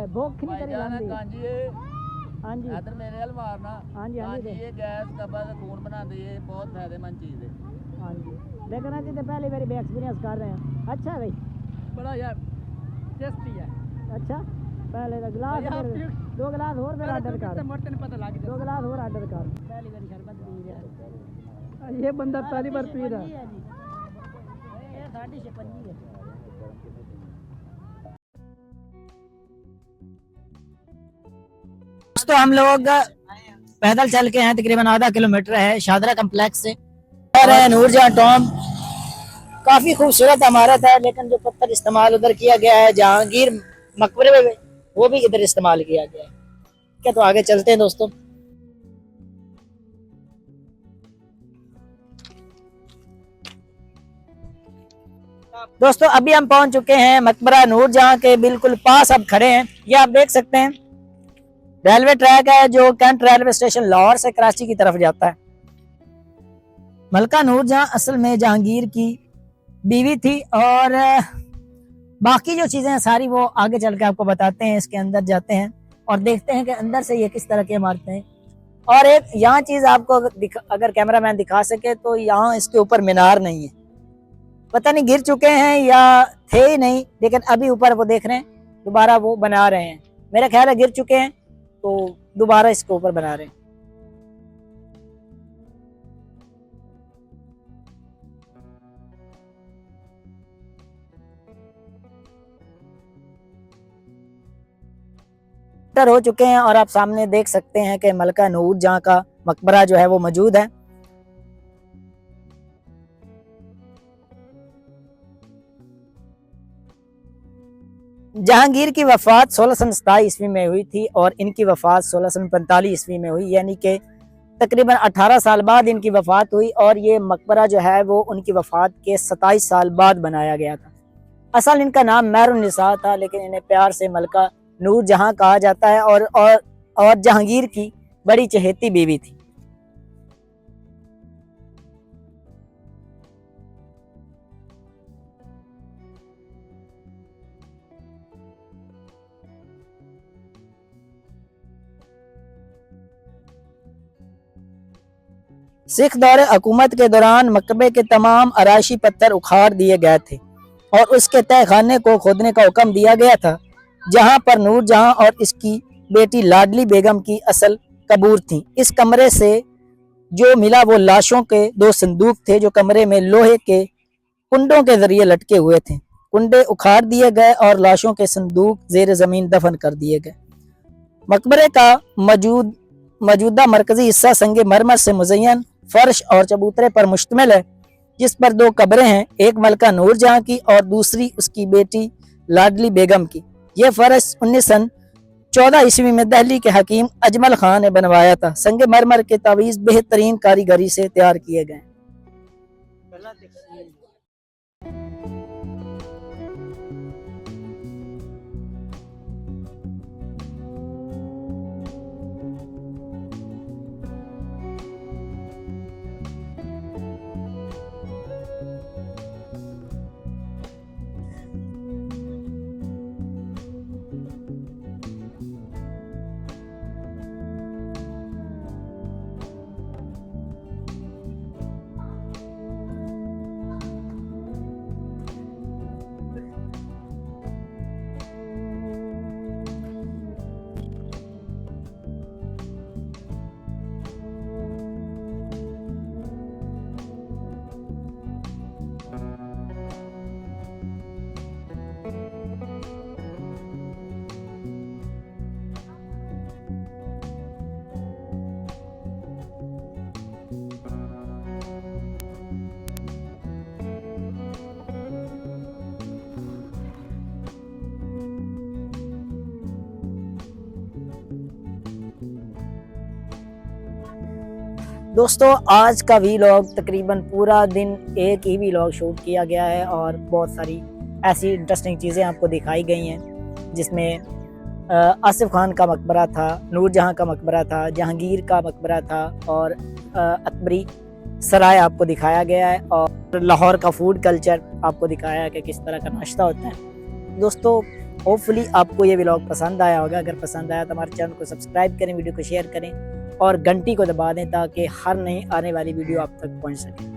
भूख नहीं करी लांदी हाँ जी इधर मेरे हल मारना हाँ जी हाँ जी ये गैस कब्ज खून बनाती है बहुत फायदेमंद चीज़ है हाँ जी लेकिन अभी तो पहली बारी भी एक्सपीरियंस कर रहे हैं अच्छा भाई बड़ा यार टेस्टी है अच्छा पहले तो गिलास दो गिलास और फिर ऑर्डर कर पता लग दो गिलास और ऑर्डर कर पहली बारी शरबत पी रहा ये बंदा पहली बार पी रहा है ये साड़ी से पंजी है तो हम लोग पैदल चल के हैं तकरीबन आधा किलोमीटर है शादरा कम्प्लेक्स से और नूरजहां टॉम काफी खूबसूरत इमारत है लेकिन जो पत्थर इस्तेमाल उधर किया गया है जहांगीर मकबरे में वो भी इधर इस्तेमाल किया गया है क्या तो आगे चलते हैं दोस्तों अभी हम पहुंच चुके हैं मकबरा नूरजहां के बिल्कुल पास अब खड़े हैं ये आप देख सकते हैं रेलवे ट्रैक है जो कैंट रेलवे स्टेशन लाहौर से कराची की तरफ जाता है मलका नूरजहां असल में जहांगीर की बीवी थी और बाकी जो चीजें हैं सारी वो आगे चल के आपको बताते हैं इसके अंदर जाते हैं और देखते हैं कि अंदर से ये किस तरह की इमारतें हैं और एक यहाँ चीज आपको अगर कैमरामैन दिखा सके तो यहाँ इसके ऊपर मीनार नहीं है पता नहीं गिर चुके हैं या थे ही नहीं लेकिन अभी ऊपर वो देख रहे हैं दोबारा वो बना रहे हैं मेरा ख्याल है गिर चुके हैं तो दोबारा इसके ऊपर बना रहे हैं हो चुके हैं और आप सामने देख सकते हैं कि मलका नूरजहां का मकबरा जो है वो मौजूद है जहांगीर की वफात 1627 ईस्वी में हुई थी और इनकी वफात 1645 ईस्वी में हुई यानी कि तकरीबन 18 साल बाद इनकी वफात हुई और ये मकबरा जो है वो उनकी वफात के 27 साल बाद बनाया गया था असल इनका नाम महरुन्निसा था लेकिन इन्हें प्यार से मलका नूरजहां कहा जाता है और जहांगीर की बड़ी चहेती बीवी थी सिख दौरे हुकूमत के दौरान मकबे के तमाम आराइशी पत्थर उखाड़ दिए गए थे और उसके तय खाने को खोदने का हुक्म दिया गया था जहां पर नूरजहां और इसकी बेटी लाडली बेगम की असल कबूर थी इस कमरे से जो मिला वो लाशों के 2 संदूक थे जो कमरे में लोहे के कुंडों के जरिए लटके हुए थे कुंडे उखाड़ दिए गए और लाशों के संदूक जेर जमीन दफन कर दिए गए मकबरे का मौजूदा मरकजी हिस्सा संगे मरमर से मुज़य्यन फर्श और चबूतरे पर मुश्तमिल है जिस पर 2 कब्रें हैं एक मलका नूरजहां की और दूसरी उसकी बेटी लाडली बेगम की यह फर्श 1914 ईस्वी में दिल्ली के हकीम अजमल खान ने बनवाया था संगे मरमर के तावीज़ बेहतरीन कारीगरी से तैयार किए गए दोस्तों आज का वीलॉग तकरीबन पूरा दिन एक ही वीलॉग शूट किया गया है और बहुत सारी ऐसी इंटरेस्टिंग चीज़ें आपको दिखाई गई हैं जिसमें आसिफ खान का मकबरा था, नूरजहां का मकबरा था, जहांगीर का मकबरा था और अकबरी सराय आपको दिखाया गया है और लाहौर का फूड कल्चर आपको दिखाया है कि किस तरह का नाश्ता होता है। दोस्तों होपफुली आपको ये व्लॉग पसंद आया होगा। अगर पसंद आया तो हमारे चैनल को सब्सक्राइब करें, वीडियो को शेयर करें और घंटी को दबा दें ताकि हर नई आने वाली वीडियो आप तक पहुंच सके।